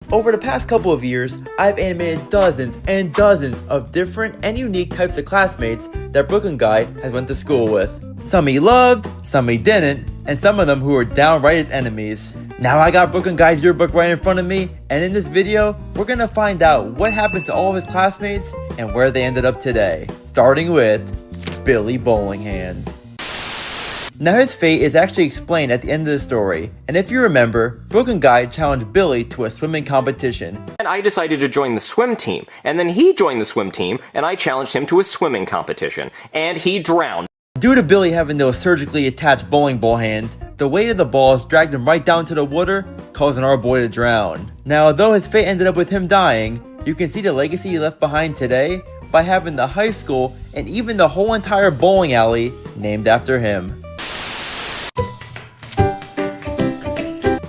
Over the past couple of years, I've animated dozens and dozens of different and unique types of classmates that Brooklyn Guy has went to school with. Some he loved, some he didn't, and some of them who were downright his enemies. Now I got Brooklyn Guy's yearbook right in front of me, and in this video, we're gonna find out what happened to all of his classmates and where they ended up today. Starting with Billy Bowling Hands. Now his fate is actually explained at the end of the story, and if you remember, Brooklyn Guy challenged Billy to a swimming competition. And I decided to join the swim team, and then he joined the swim team, and I challenged him to a swimming competition, and he drowned. Due to Billy having those surgically attached bowling ball hands, the weight of the balls dragged him right down to the water, causing our boy to drown. Now, although his fate ended up with him dying, you can see the legacy he left behind today by having the high school and even the whole entire bowling alley named after him.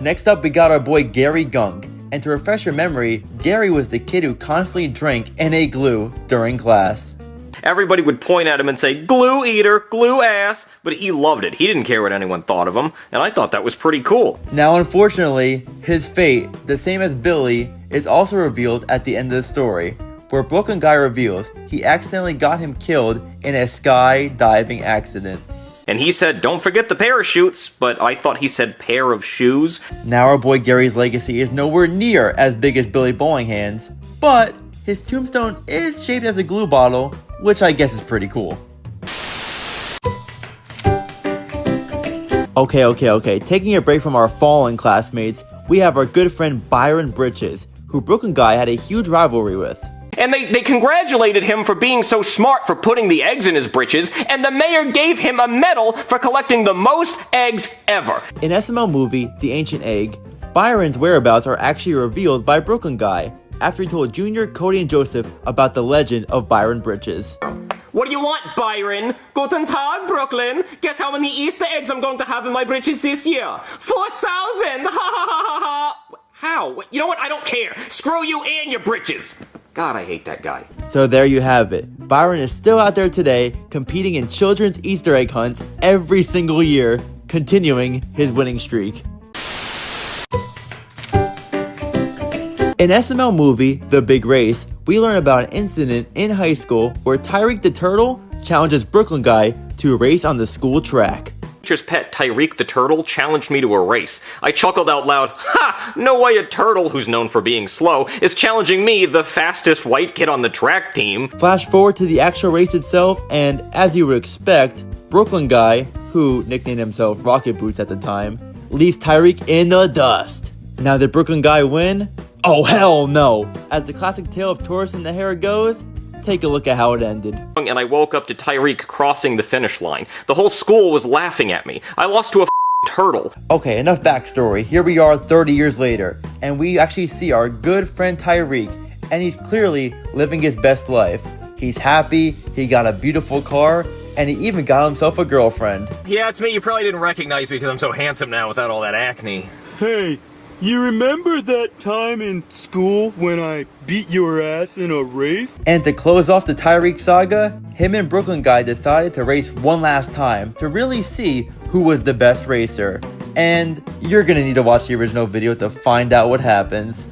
Next up, we got our boy Gary Gunk, and to refresh your memory, Gary was the kid who constantly drank and ate glue during class. Everybody would point at him and say, "Glue eater, glue ass," but he loved it. He didn't care what anyone thought of him, and I thought that was pretty cool. Now, unfortunately, his fate, the same as Billy, is also revealed at the end of the story, where Brooklyn Guy reveals he accidentally got him killed in a skydiving accident. And he said, "Don't forget the parachutes," but I thought he said pair of shoes. Now our boy Gary's legacy is nowhere near as big as Billy Bowling Hands, but his tombstone is shaped as a glue bottle, which I guess is pretty cool. Okay, taking a break from our fallen classmates, we have our good friend Byron Britches, who Brooklyn Guy had a huge rivalry with. And they congratulated him for being so smart for putting the eggs in his britches, and the mayor gave him a medal for collecting the most eggs ever. In SML movie, The Ancient Egg, Byron's whereabouts are actually revealed by Brooklyn Guy, after he told Junior, Cody, and Joseph about the legend of Byron Britches. "What do you want, Byron? Guten Tag, Brooklyn. Guess how many Easter eggs I'm going to have in my britches this year? 4,000! Ha ha ha ha ha! How? You know what? I don't care. Screw you and your britches. God, I hate that guy. So there you have it. Byron is still out there today, competing in children's Easter egg hunts every single year, continuing his winning streak. In SML movie, The Big Race, we learn about an incident in high school where Tyreek the Turtle challenges Brooklyn Guy to race on the school track. Teacher's pet, Tyreek the Turtle, challenged me to a race. I chuckled out loud, "Ha! No way a turtle, who's known for being slow, is challenging me, the fastest white kid on the track team." Flash forward to the actual race itself, and as you would expect, Brooklyn Guy, who nicknamed himself Rocket Boots at the time, leaves Tyreek in the dust. Now, did Brooklyn Guy win? Oh, hell no! As the classic tale of Tortoise and the Hare goes, take a look at how it ended. And I woke up to Tyreek crossing the finish line. The whole school was laughing at me. I lost to a turtle. Okay, enough backstory. Here we are 30 years later, and we actually see our good friend Tyreek, and he's clearly living his best life. He's happy, he got a beautiful car, and he even got himself a girlfriend. Yeah, it's me. You probably didn't recognize me because I'm so handsome now without all that acne. Hey, you remember that time in school when I beat your ass in a race? And to close off the Tyreek saga, him and Brooklyn Guy decided to race one last time to really see who was the best racer. And you're gonna need to watch the original video to find out what happens.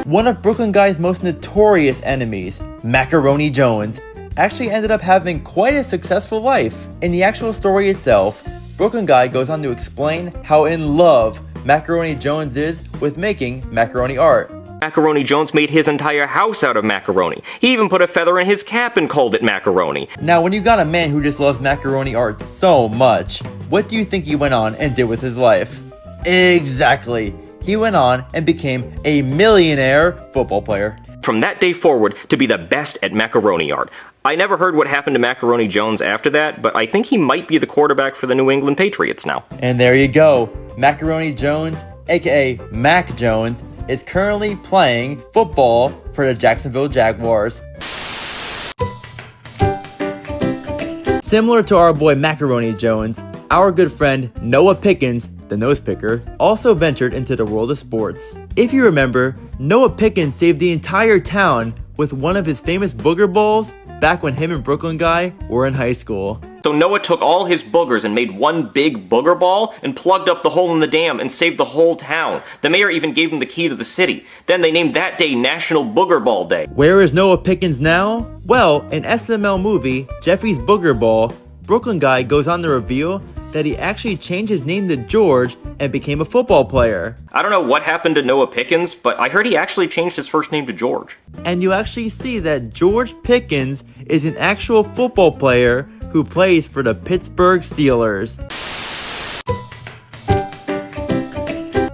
One of Brooklyn Guy's most notorious enemies, Macaroni Jones, actually ended up having quite a successful life. In the actual story itself, Brooklyn Guy goes on to explain how in love Macaroni Jones is with making macaroni art. Macaroni Jones made his entire house out of macaroni. He even put a feather in his cap and called it macaroni. Now, when you got a man who just loves macaroni art so much, what do you think he went on and did with his life? Exactly. He went on and became a millionaire football player. From that day forward, to be the best at macaroni art. I never heard what happened to Macaroni Jones after that, but I think he might be the quarterback for the New England Patriots now. And there you go. Macaroni Jones, aka Mac Jones, is currently playing football for the Jacksonville Jaguars. Similar to our boy Macaroni Jones, our good friend Noah Pickens, the nose picker, also ventured into the world of sports. If you remember, Noah Pickens saved the entire town with one of his famous booger balls back when him and Brooklyn Guy were in high school. So So Noah took all his boogers and made one big booger ball and plugged up the hole in the dam and saved the whole town. The mayor even gave him the key to the city. Then they named that day National Booger Ball Day. Where is Noah Pickens now? Well, in SML movie, Jeffy's Booger Ball, Brooklyn Guy goes on to reveal that he actually changed his name to George and became a football player. I don't know what happened to Noah Pickens, but I heard he actually changed his first name to George. And you actually see that George Pickens is an actual football player who plays for the Pittsburgh Steelers.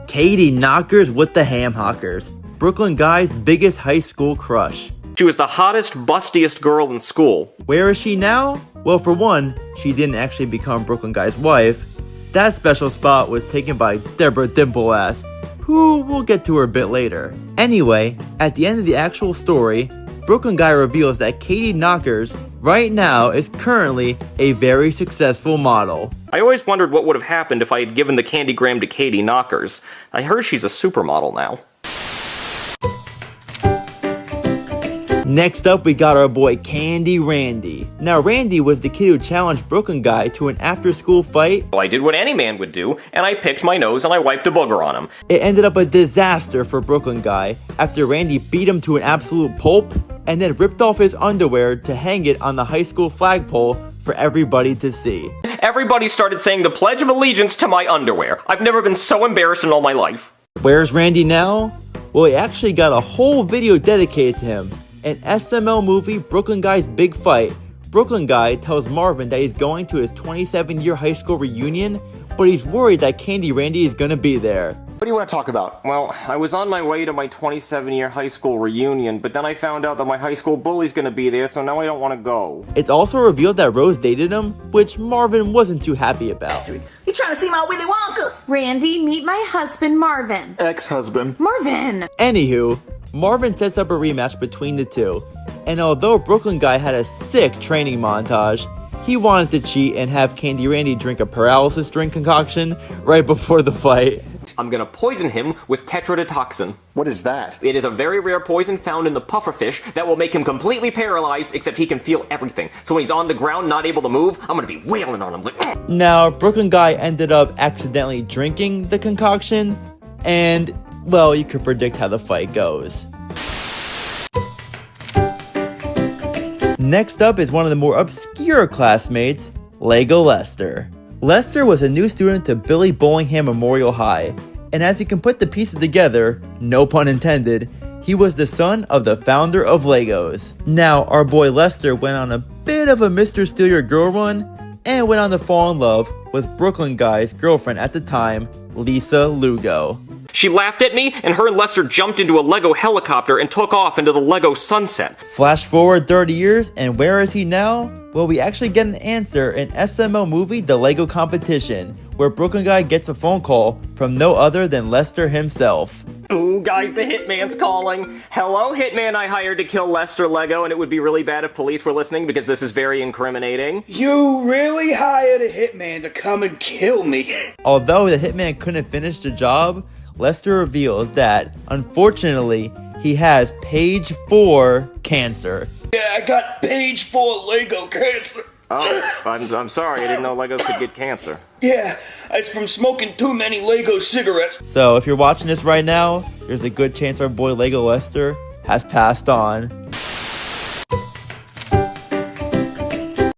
Katie Knockers with the Ham Hockers, Brooklyn Guy's biggest high school crush. She was the hottest, bustiest girl in school. Where is she now? Well, for one, she didn't actually become Brooklyn Guy's wife. That special spot was taken by Deborah Dimpleass, who we'll get to her a bit later. Anyway, at the end of the actual story, Brooklyn Guy reveals that Katie Knockers right now is currently a very successful model. I always wondered what would have happened if I had given the candygram to Katie Knockers. I heard she's a supermodel now. Next up, we got our boy Candy Randy. Now, Randy was the kid who challenged Brooklyn Guy to an after-school fight. Well, I did what any man would do, and I picked my nose and I wiped a booger on him. It ended up a disaster for Brooklyn Guy after Randy beat him to an absolute pulp and then ripped off his underwear to hang it on the high school flagpole for everybody to see. Everybody started saying the Pledge of Allegiance to my underwear. I've never been so embarrassed in all my life. Where's Randy now? Well, he actually got a whole video dedicated to him. In SML movie Brooklyn Guy's Big Fight, Brooklyn Guy tells Marvin that he's going to his 27-year high school reunion, but he's worried that Candy Randy is gonna be there. What do you want to talk about? Well, I was on my way to my 27-year high school reunion, but then I found out that my high school bully's gonna be there, so now I don't want to go. It's also revealed that Rose dated him, which Marvin wasn't too happy about. You trying to see my Willy Wonka? Randy, meet my husband, Marvin. Ex-husband. Marvin! Anywho, Marvin sets up a rematch between the two, and although Brooklyn Guy had a sick training montage, he wanted to cheat and have Candy Randy drink a paralysis drink concoction right before the fight. I'm gonna poison him with tetrodotoxin. What is that? It is a very rare poison found in the pufferfish that will make him completely paralyzed, except he can feel everything. So when he's on the ground, not able to move, I'm gonna be wailing on him like, "Ugh." Now, Brooklyn Guy ended up accidentally drinking the concoction, and, well, you could predict how the fight goes. Next up is one of the more obscure classmates, Lego Lester. Lester was a new student to Billy Bullingham Memorial High, and as you can put the pieces together, no pun intended, he was the son of the founder of Legos. Now, our boy Lester went on a bit of a Mr. Steal Your Girl run, and went on to fall in love with Brooklyn Guy's girlfriend at the time, Lisa Lugo. She laughed at me, and her and Lester jumped into a Lego helicopter and took off into the Lego sunset. Flash forward 30 years, and where is he now? Well, we actually get an answer in SML movie The Lego Competition, where Brooklyn Guy gets a phone call from no other than Lester himself. Ooh, guys, the Hitman's calling. Hello, Hitman I hired to kill Lester Lego, and it would be really bad if police were listening because this is very incriminating. You really hired a hitman to come and kill me? Although the hitman couldn't finish the job, Lester reveals that, unfortunately, he has page 4 cancer. Yeah, I got page 4 Lego cancer. Oh, I'm sorry, I didn't know Legos could get cancer. Yeah, it's from smoking too many Lego cigarettes. So if you're watching this right now, there's a good chance our boy Lego Lester has passed on.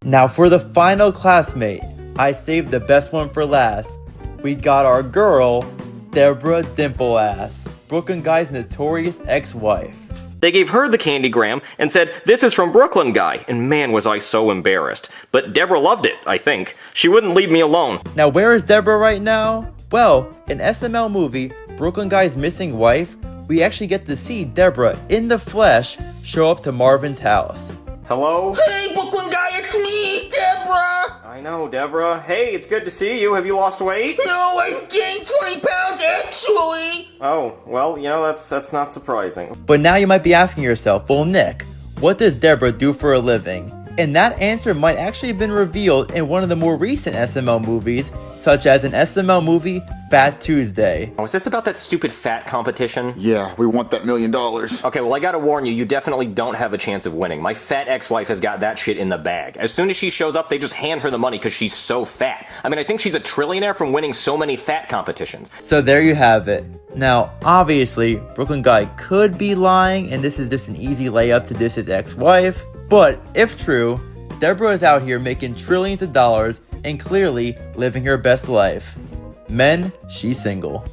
Now for the final classmate, I saved the best one for last. We got our girl, Deborah Dimpleass, Brooklyn Guy's notorious ex-wife. They gave her the candygram and said, "This is from Brooklyn Guy," and man was I so embarrassed. But Deborah loved it, I think. She wouldn't leave me alone. Now where is Deborah right now? Well, in SML movie, Brooklyn Guy's missing wife, we actually get to see Deborah in the flesh show up to Marvin's house. Hello? Hey, Brooklyn Guy, it's me, Deborah. I know, Deborah. Hey, it's good to see you. Have you lost weight? No, I've gained 20 pounds, actually. Oh, well, you know, that's not surprising. But now you might be asking yourself, well Nick, what does Deborah do for a living? And that answer might actually have been revealed in one of the more recent SML movies, such as an SML movie, Fat Tuesday. Oh, is this about that stupid fat competition? Yeah, we want that $1 million. Okay, well, I gotta warn you, you definitely don't have a chance of winning. My fat ex-wife has got that shit in the bag. As soon as she shows up, they just hand her the money because she's so fat. I mean, I think she's a trillionaire from winning so many fat competitions. So there you have it. Now, obviously, Brooklyn Guy could be lying, and this is just an easy layup to diss his ex-wife. But if true, Deborah is out here making trillions of dollars and clearly living her best life. Men, she's single.